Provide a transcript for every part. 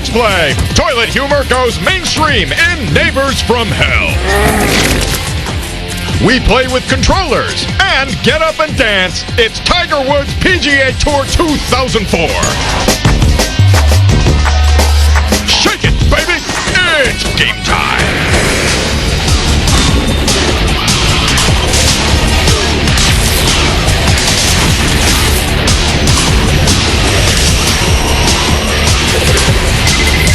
X-Play. Toilet humor goes mainstream in Neighbors from Hell. We play with controllers and get up and dance. It's Tiger Woods PGA Tour 2004. Shake it, baby. It's game time.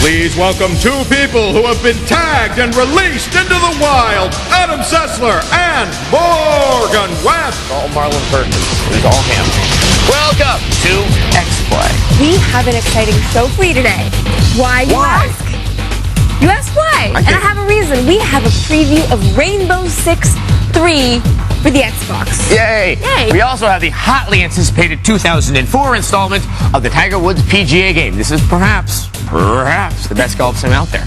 Please welcome two people who have been tagged and released into the wild. Adam Sessler and Morgan Webb. All Marlon Perkins. It's all him. Welcome to X-Play. We have an exciting show for you today. Why, you ask? You ask why? And I have a reason. We have a preview of Rainbow Six 3 for the Xbox. Yay! Yay! We also have the hotly anticipated 2004 installment of the Tiger Woods PGA game. This is perhaps the best golf sim out there.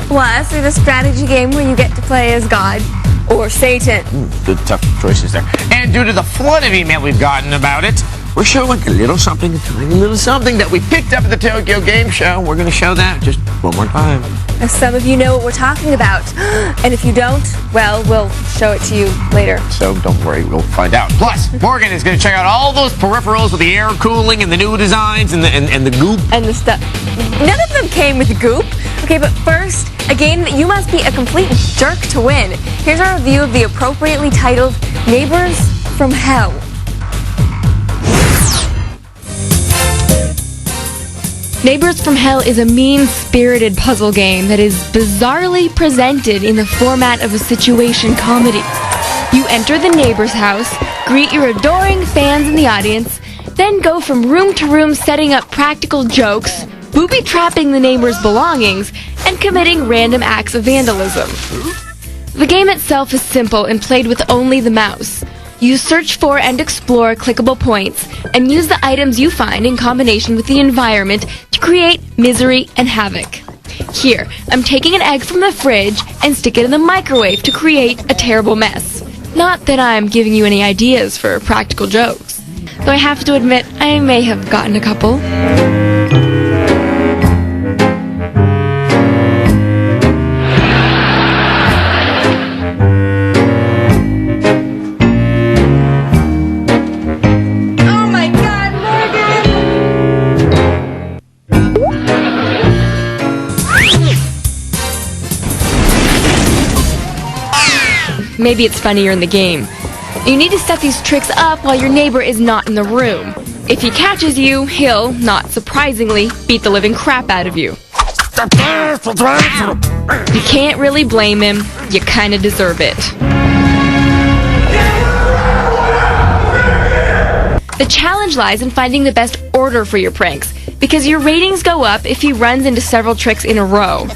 Plus, there's a strategy game where you get to play as God or Satan. Good, tough choices there. And due to the flood of email we've gotten about it, we're showing a little something, a tiny little something that we picked up at the Tokyo Game Show. We're going to show that just one more time. As some of you know what we're talking about. And if you don't, well, we'll show it to you later. So don't worry, we'll find out. Plus, Morgan is going to check out all those peripherals with the air cooling and the new designs and the goop. And the stuff. None of them came with goop. Okay, but first, a game that you must be a complete jerk to win. Here's our review of the appropriately titled Neighbors from Hell. Neighbors from Hell is a mean-spirited puzzle game that is bizarrely presented in the format of a situation comedy. You enter the neighbor's house, greet your adoring fans in the audience, then go from room to room setting up practical jokes, booby-trapping the neighbor's belongings, and committing random acts of vandalism. The game itself is simple and played with only the mouse. You search for and explore clickable points, and use the items you find in combination with the environment to create misery and havoc. Here, I'm taking an egg from the fridge and stick it in the microwave to create a terrible mess. Not that I'm giving you any ideas for practical jokes, though I have to admit I may have gotten a couple. Maybe it's funnier in the game. You need to set these tricks up while your neighbor is not in the room. If he catches you, he'll, not surprisingly, beat the living crap out of you. You can't really blame him. You kinda deserve it. The challenge lies in finding the best order for your pranks, because your ratings go up if he runs into several tricks in a row.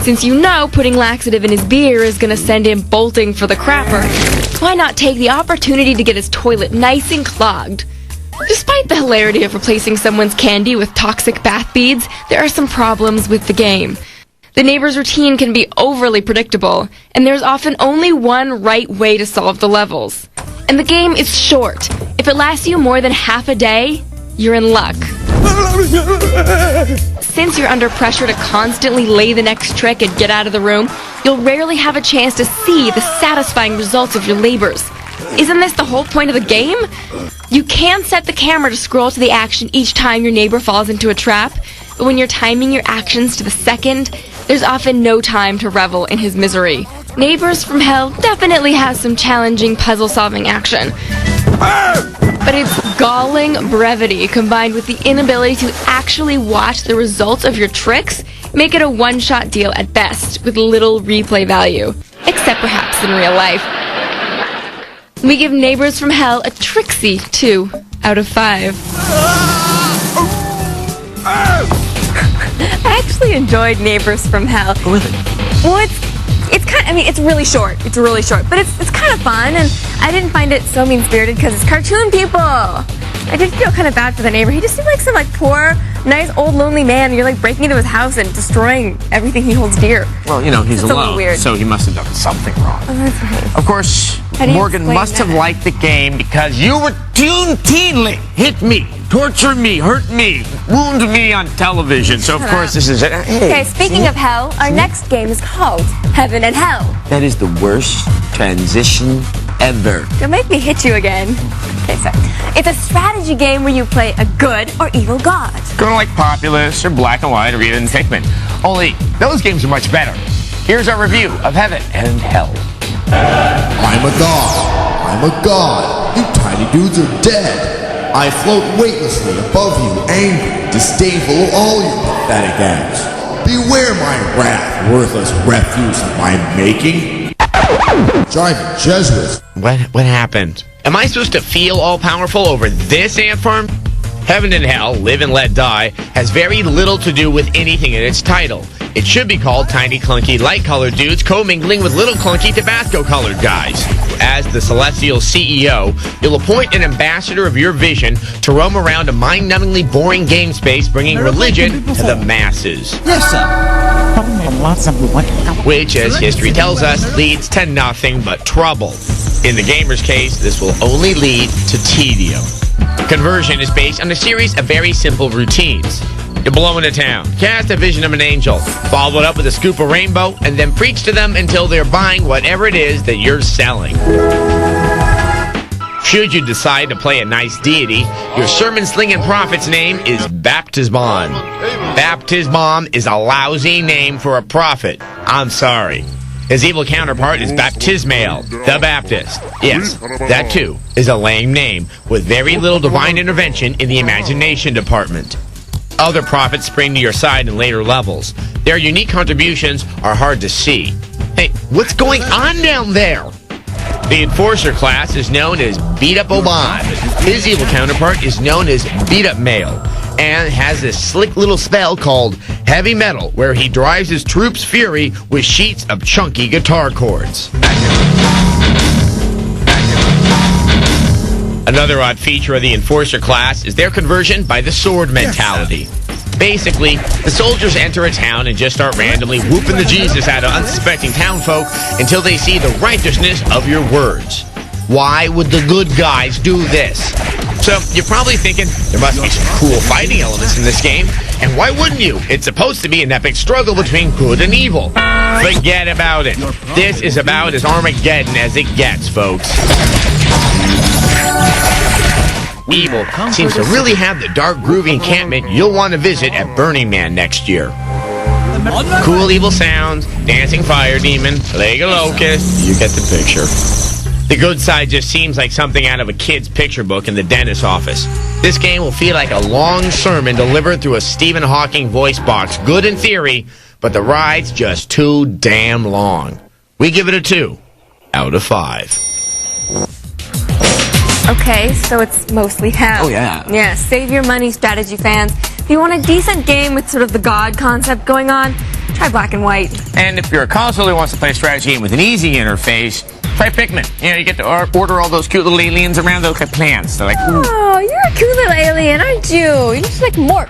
Since you know putting laxative in his beer is gonna send him bolting for the crapper, why not take the opportunity to get his toilet nice and clogged? Despite the hilarity of replacing someone's candy with toxic bath beads, there are some problems with the game. The neighbor's routine can be overly predictable, and there's often only one right way to solve the levels. And the game is short. If it lasts you more than half a day, you're in luck. Since you're under pressure to constantly lay the next trick and get out of the room, you'll rarely have a chance to see the satisfying results of your labors. Isn't this the whole point of the game? You can set the camera to scroll to the action each time your neighbor falls into a trap, but when you're timing your actions to the second, there's often no time to revel in his misery. Neighbors from Hell definitely has some challenging puzzle-solving action. But its galling brevity, combined with the inability to actually watch the results of your tricks, make it a one-shot deal at best, with little replay value. Except perhaps in real life. We give Neighbors from Hell a tricksy 2 out of 5. I actually enjoyed Neighbors from Hell. Really? Well, it's kind of, I mean, it's really short. It's really short, but it's kind of fun, and I didn't find it so mean-spirited because it's cartoon people. I did feel kind of bad for the neighbor. He just seemed like some poor, nice, old, lonely man. You're breaking into his house and destroying everything he holds dear. Well, he's It's a little alone, weird. so he must have done something wrong. Oh, that's right. Of course, How do you Morgan explain must have that? liked the game because you routinely hit me, torture me, hurt me, wound me on television. So, of Shut course, up. this is it. Hey, Okay, speaking of hell, our next game is called Heaven and Hell. that is the worst transition ever. Don't make me hit you again. Okay, so it's a strategy game where you play a good or evil god. Kind of like Populous or Black and White or even Pikmin. Only those games are much better. Here's our review of Heaven and Hell. I'm a god. I'm a god. You tiny dudes are dead. I float weightlessly above you, angry, disdainful of all your pathetic acts. Beware my wrath, worthless refuse of my making. Driving Jesuits. What happened? Am I supposed to feel all-powerful over this ant farm? Heaven and Hell, Live and Let Die, has very little to do with anything in its title. It should be called Tiny Clunky Light-Colored Dudes Commingling with Little Clunky Tabasco-Colored Guys. As the Celestial CEO, you'll appoint an ambassador of your vision to roam around a mind-numbingly boring game space bringing religion to the masses. Yes, sir. Which, as history tells us, leads to nothing but trouble. In the gamer's case, this will only lead to tedium. Conversion is based on a series of very simple routines. You blow into town, cast a vision of an angel, follow it up with a scoop of rainbow, and then preach to them until they're buying whatever it is that you're selling. Should you decide to play a nice deity, your sermon-slinging prophet's name is Baptismon. Baptismon is a lousy name for a prophet. I'm sorry. His evil counterpart is Baptismael, the Baptist. Yes, that too is a lame name with very little divine intervention in the imagination department. Other prophets spring to your side in later levels. Their unique contributions are hard to see. Hey, what's going on down there? The Enforcer class is known as Beat Up Oban. His evil counterpart is known as Beat Up Male and has this slick little spell called Heavy Metal, where he drives his troops' fury with sheets of chunky guitar chords. Another odd feature of the Enforcer class is their conversion by the sword mentality. Basically, the soldiers enter a town and just start randomly whooping the Jesus out of unsuspecting townfolk until they see the righteousness of your words. Why would the good guys do this? So, you're probably thinking, there must be some cool fighting elements in this game, and why wouldn't you? It's supposed to be an epic struggle between good and evil. Forget about it. This is about as Armageddon as it gets, folks. Evil seems to really have the dark, groovy encampment you'll want to visit at Burning Man next year. Cool evil sounds, dancing fire demon, leg of locust, you get the picture. The good side just seems like something out of a kid's picture book in the dentist's office. This game will feel like a long sermon delivered through a Stephen Hawking voice box. Good in theory, but the ride's just too damn long. We give it a 2 out of 5. Okay, so it's mostly hell. Oh, yeah. Yeah, save your money, strategy fans. If you want a decent game with sort of the god concept going on, try Black and White. And if you're a console who wants to play a strategy game with an easy interface, try Pikmin. You get to order all those cute little aliens around those plants. They're like, ooh. Oh, you're a cool little alien, aren't you? You're just like Mork.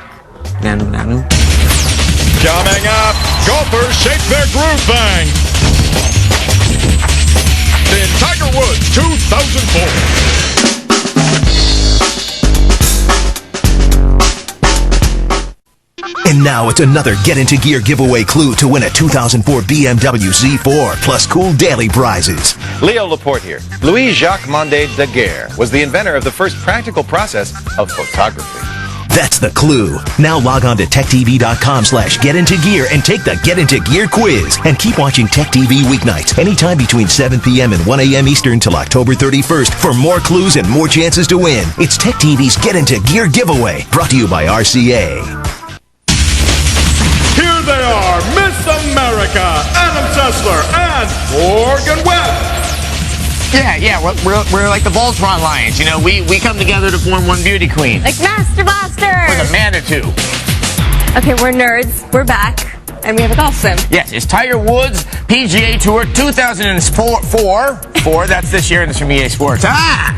Nanu, nanu. Coming up, golfers shake their groove bang. In Tiger Woods 2004. And now it's another Get Into Gear giveaway clue to win a 2004 BMW Z4 plus cool daily prizes. Leo Laporte here. Louis-Jacques Monde Daguerre was the inventor of the first practical process of photography. That's the clue. Now log on to techtv.com/getintogear and take the Get Into Gear quiz. And keep watching Tech TV weeknights anytime between 7 p.m. and 1 a.m. Eastern till October 31st for more clues and more chances to win. It's Tech TV's Get Into Gear giveaway, brought to you by RCA. Here they are, Miss America, Adam Sessler and Morgan Webb. Yeah, we're like the Voltron Lions. We come together to form one beauty queen. Like Master Blaster! We're the Manitou. Okay, we're nerds. We're back. And we have a golf sim. Yes, it's Tiger Woods PGA Tour 2004. That's this year, and it's from EA Sports. Ah!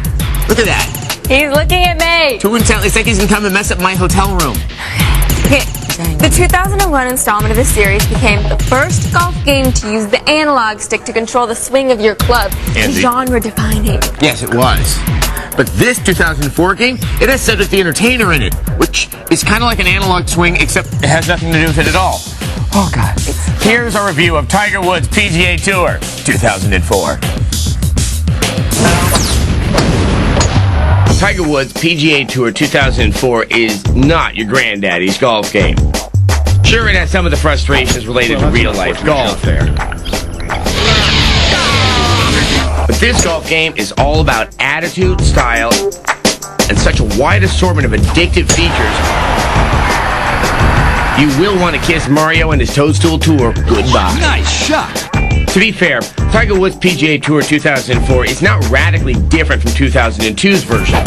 Look at that. He's looking at me. Too intently, it's like he's gonna come and mess up my hotel room. Okay. The 2001 installment of this series became the first golf game to use the analog stick to control the swing of your club. Andy. Genre defining. Yes, it was. But this 2004 game, it has Cedric the Entertainer in it, which is kind of like an analog swing, except it has nothing to do with it at all. Oh, God. Here's our review of Tiger Woods PGA Tour 2004. Tiger Woods PGA Tour 2004 is not your granddaddy's golf game. Sure, it has some of the frustrations related to real-life golf there. But this golf game is all about attitude, style, and such a wide assortment of addictive features. You will want to kiss Mario and his Toadstool Tour goodbye. Nice shot. To be fair, Tiger Woods PGA Tour 2004 is not radically different from 2002's version.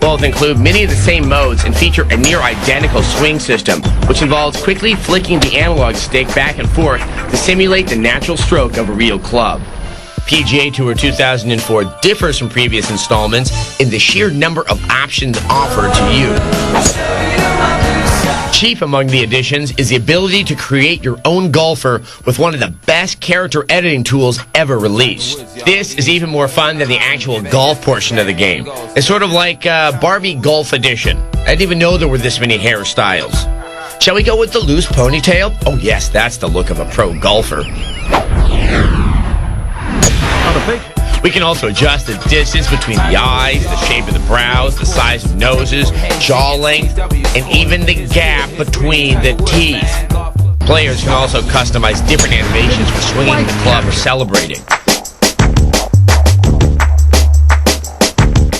Both include many of the same modes and feature a near-identical swing system, which involves quickly flicking the analog stick back and forth to simulate the natural stroke of a real club. PGA Tour 2004 differs from previous installments in the sheer number of options offered to you. Chief among the additions is the ability to create your own golfer with one of the best character editing tools ever released. This is even more fun than the actual golf portion of the game. It's sort of like Barbie Golf Edition. I didn't even know there were this many hairstyles. Shall we go with the loose ponytail? Oh yes, that's the look of a pro golfer. We can also adjust the distance between the eyes, the shape of the brows, the size of noses, jaw length, and even the gap between the teeth. Players can also customize different animations for swinging the club or celebrating.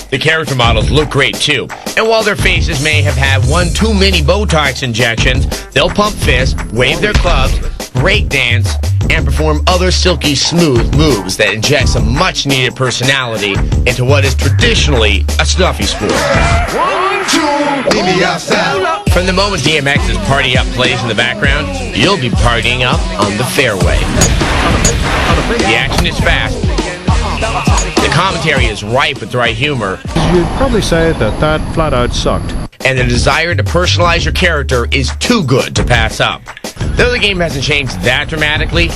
The character models look great too, and while their faces may have had one too many Botox injections, they'll pump fists, wave their clubs, break dance, and perform other silky smooth moves that inject some much needed personality into what is traditionally a stuffy sport. 1, 2, meet me outside. From the moment DMX's Party Up plays in the background, you'll be partying up on the fairway. The action is fast. The commentary is ripe with dry humor. You'd probably say that flat out sucked. And the desire to personalize your character is too good to pass up. Though the game hasn't changed that dramatically,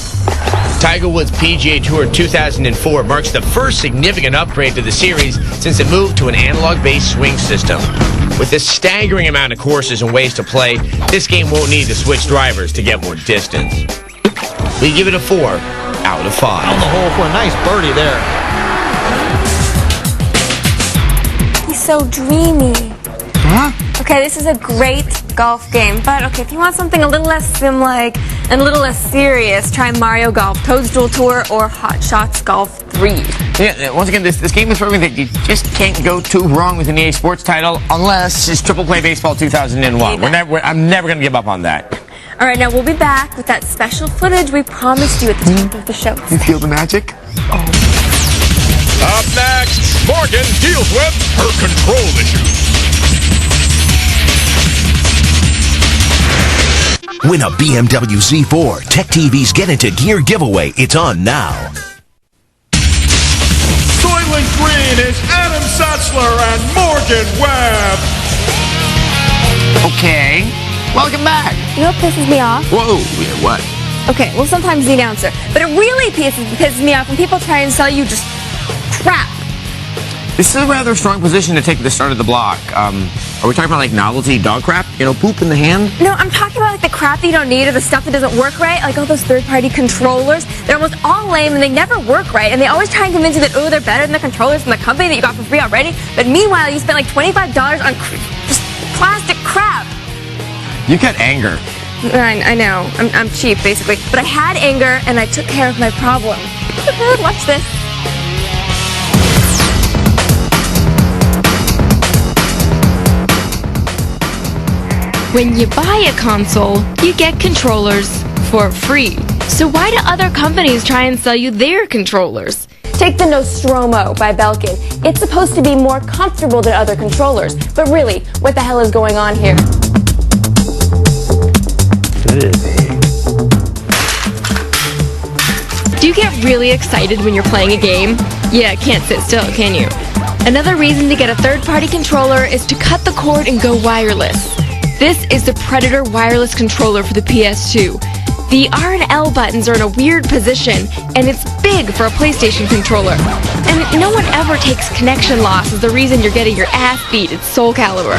Tiger Woods PGA Tour 2004 marks the first significant upgrade to the series since it moved to an analog-based swing system. With a staggering amount of courses and ways to play, this game won't need to switch drivers to get more distance. We give it a 4 out of 5. On the hole for a nice birdie there. He's so dreamy. Huh? Okay, this is a great golf game, but okay, if you want something a little less sim-like and a little less serious, try Mario Golf, Toadstool Tour, or Hot Shots Golf 3. Yeah, once again, this game is proving that you just can't go too wrong with an EA Sports title unless it's Triple Play Baseball 2001. I'm never going to give up on that. All right, now we'll be back with that special footage we promised you at the top of the show. You feel the magic? Up next, Morgan deals with her control issues. Win a BMW Z4. Tech TV's Get Into Gear giveaway. It's on now. Soylent Green is Adam Sessler and Morgan Webb. Okay. Welcome back. You know what pisses me off? Whoa, yeah, what? Okay, well, sometimes the announcer. But it really pisses me off when people try and sell you just crap. This is a rather strong position to take at the start of the block. Are we talking about like novelty dog crap? You know, poop in the hand? No, I'm talking about like the crap that you don't need or the stuff that doesn't work right. Like all those third-party controllers. They're almost all lame and they never work right. And they always try and convince you that, oh, they're better than the controllers from the company that you got for free already. But meanwhile, you spent like $25 on just plastic crap. You got anger. I know. I'm cheap, basically. But I had anger and I took care of my problem. Watch this. When you buy a console, you get controllers for free. So why do other companies try and sell you their controllers? Take the Nostromo by Belkin. It's supposed to be more comfortable than other controllers. But really, what the hell is going on here? Do you get really excited when you're playing a game? Yeah, can't sit still, can you? Another reason to get a third-party controller is to cut the cord and go wireless. This is the Predator wireless controller for the PS2. The R and L buttons are in a weird position, and it's big for a PlayStation controller. And no one ever takes connection loss as the reason you're getting your ass beat at Soul Calibur.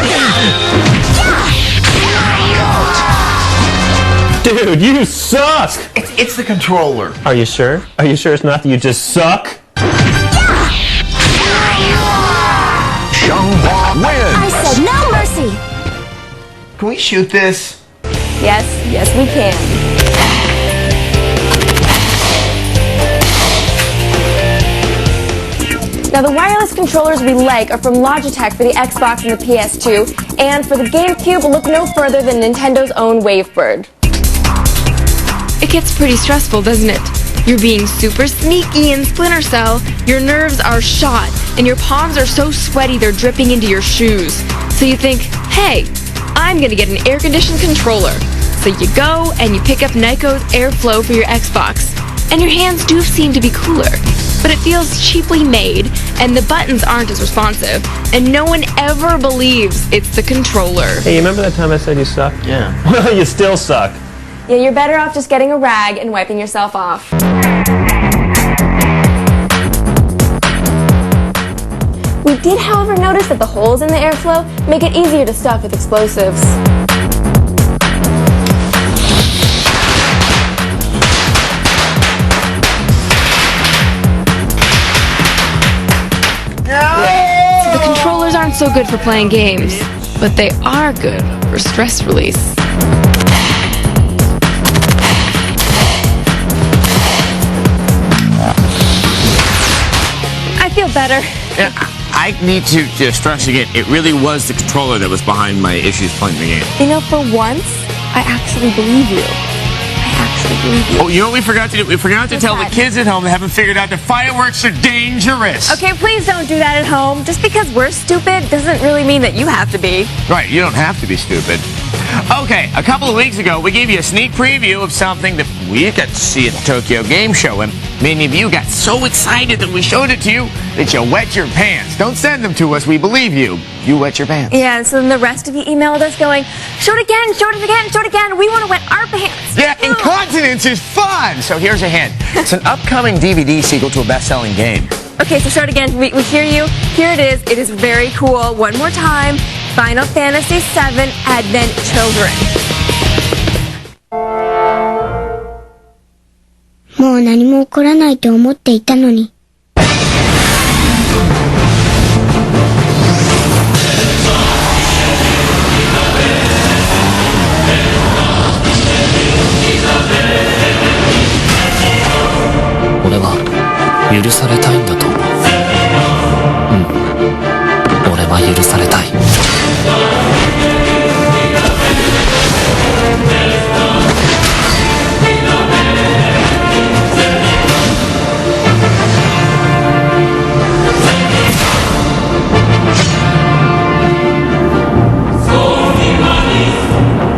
Dude, you suck! It's the controller. Are you sure? Are you sure it's not that you just suck? I said no mercy! Can we shoot this? Yes, we can. Now, the wireless controllers we like are from Logitech for the Xbox and the PS2, and for the GameCube, look no further than Nintendo's own Wavebird. It gets pretty stressful, doesn't it? You're being super sneaky in Splinter Cell, your nerves are shot, and your palms are so sweaty they're dripping into your shoes. So you think, hey, I'm gonna get an air-conditioned controller. So you go and you pick up Nyko's Airflow for your Xbox. And your hands do seem to be cooler, but it feels cheaply made, and the buttons aren't as responsive, and no one ever believes it's the controller. Hey, you remember that time I said you suck? Yeah. Well, you still suck. Yeah, you're better off just getting a rag and wiping yourself off. We did, however, notice that the holes in the airflow make it easier to stuff with explosives. So the controllers aren't so good for playing games, but they are good for stress release. I feel better. Yeah, I need to just stress again, it really was the controller that was behind my issues playing the game. You know, for once, I actually believe you. Oh, you know what we forgot to do? We forgot to tell the kids at home they haven't figured out that fireworks are dangerous. Okay, please don't do that at home. Just because we're stupid doesn't really mean that you have to be. Right, you don't have to be stupid. Okay, a couple of weeks ago, we gave you a sneak preview of something that we got to see at the Tokyo Game Show, and many of you got so excited that we showed it to you that you wet your pants. Don't send them to us, we believe you. You wet your pants. Yeah, so then the rest of you emailed us going, show it again, show it again, show it again. We want to wet our pants. Yeah, incontinence is fun. So here's a hint. It's an upcoming DVD sequel to a best-selling game. Okay, so show it again. We hear you. Here it is. It is very cool. One more time. Final Fantasy VII Advent Children. もう何も起こらないと思っていたのに。俺は許されたいんだと思う。俺は許されたい。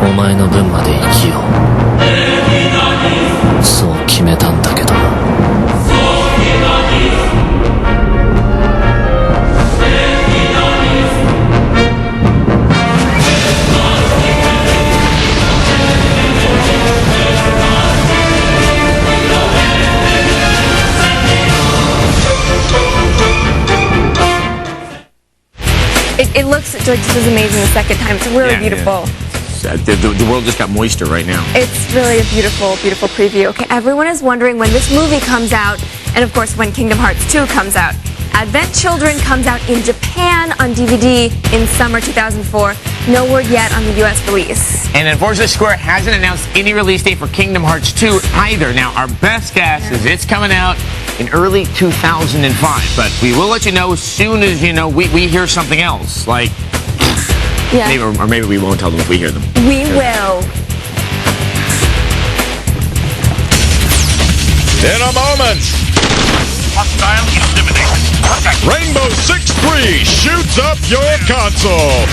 お前の分まで生きよう。そう決めたんだけど。It looks just as amazing the second time. It's really beautiful. Yeah. The world just got moister right now. It's really a beautiful, beautiful preview. Okay, everyone is wondering when this movie comes out, and of course when Kingdom Hearts 2 comes out. Advent Children comes out in Japan on DVD in summer 2004. No word yet on the U.S. release. And unfortunately, Square hasn't announced any release date for Kingdom Hearts 2 either. Now, our best guess is it's coming out in early 2005. But we will let you know as soon as, we hear something else. Like, maybe, or maybe we won't tell them if we hear them. We will. In a moment, hostile eliminated. Rainbow Six 3 shoots up your console.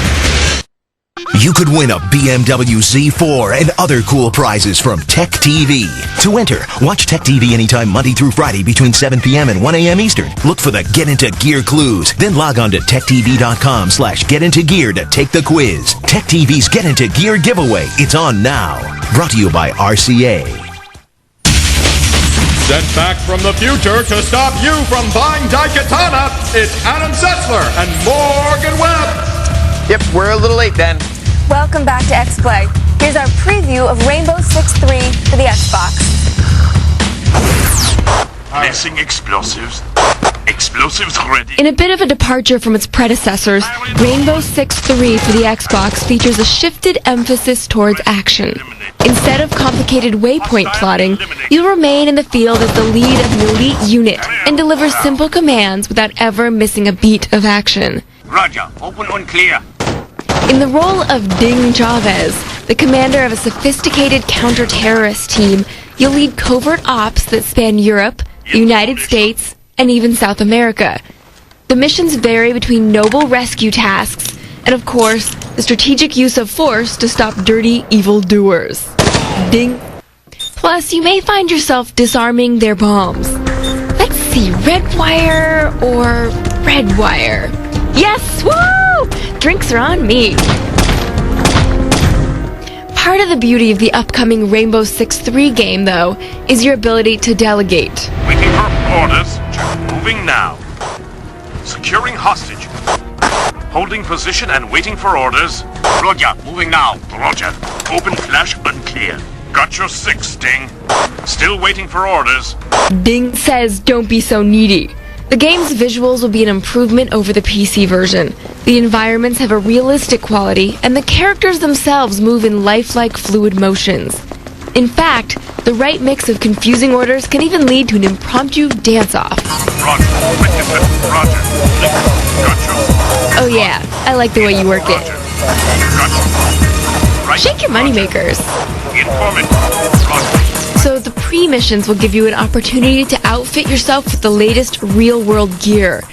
You could win a BMW Z4 and other cool prizes from Tech TV. To enter, watch Tech TV anytime Monday through Friday between 7 p.m. and 1 a.m. Eastern. Look for the Get Into Gear clues. Then log on to techtv.com/getintogear to take the quiz. Tech TV's Get Into Gear giveaway. It's on now. Brought to you by RCA. Sent back from the future to stop you from buying Daikatana, it's Adam Sessler and Morgan Webb. Yep, we're a little late then. Welcome back to X-Play. Here's our preview of Rainbow Six 3 for the Xbox. Missing explosives. Explosives ready. In a bit of a departure from its predecessors, Rainbow Six 3 for the Xbox features a shifted emphasis towards action. Instead of complicated waypoint plotting, you'll remain in the field as the lead of an elite unit and deliver simple commands without ever missing a beat of action. Roger. Open and clear. In the role of Ding Chavez, the commander of a sophisticated counter-terrorist team, you'll lead covert ops that span Europe, the United States, and even South America. The missions vary between noble rescue tasks and, of course, the strategic use of force to stop dirty evildoers. Ding. Plus, you may find yourself disarming their bombs. Let's see, red wire or red wire? Yes! Woo! Drinks are on me. Part of the beauty of the upcoming Rainbow Six 3 game, though, is your ability to delegate. Waiting for orders. Moving now. Securing hostage. Holding position and waiting for orders. Roger. Moving now. Roger. Open flash unclear. Got your 6, Ding. Still waiting for orders. Ding says don't be so needy. The game's visuals will be an improvement over the PC version. The environments have a realistic quality, and the characters themselves move in lifelike fluid motions. In fact, the right mix of confusing orders can even lead to an impromptu dance-off. Roger. Witness it. Roger. Gotcha. Oh yeah, I like the way you work it. Gotcha. Right. Shake your moneymakers. Informant. Roger. So the pre-missions will give you an opportunity to outfit yourself with the latest real-world gear.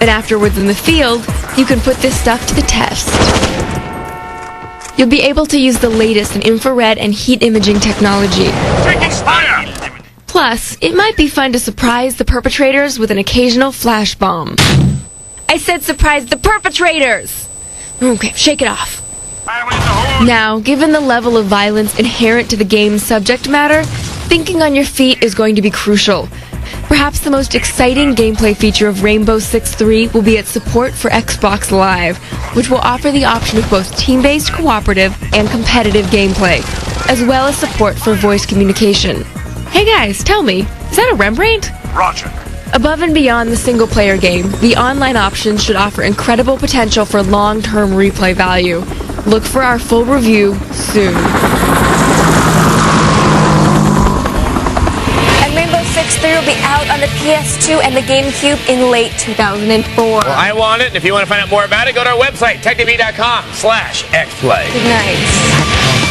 And afterwards in the field, you can put this stuff to the test. You'll be able to use the latest in infrared and heat imaging technology. Taking fire! Plus, it might be fun to surprise the perpetrators with an occasional flash bomb. I said surprise the perpetrators! Okay, shake it off. Now, given the level of violence inherent to the game's subject matter, thinking on your feet is going to be crucial. Perhaps the most exciting gameplay feature of Rainbow Six 3 will be its support for Xbox Live, which will offer the option of both team-based cooperative and competitive gameplay, as well as support for voice communication. Hey guys, tell me, is that a Rembrandt? Roger. Above and beyond the single-player game, the online options should offer incredible potential for long-term replay value. Look for our full review soon. And Rainbow Six 3 will be out on the PS2 and the GameCube in late 2004. Well, I want it, and if you want to find out more about it, go to our website, techtv.com/xplay. Good night.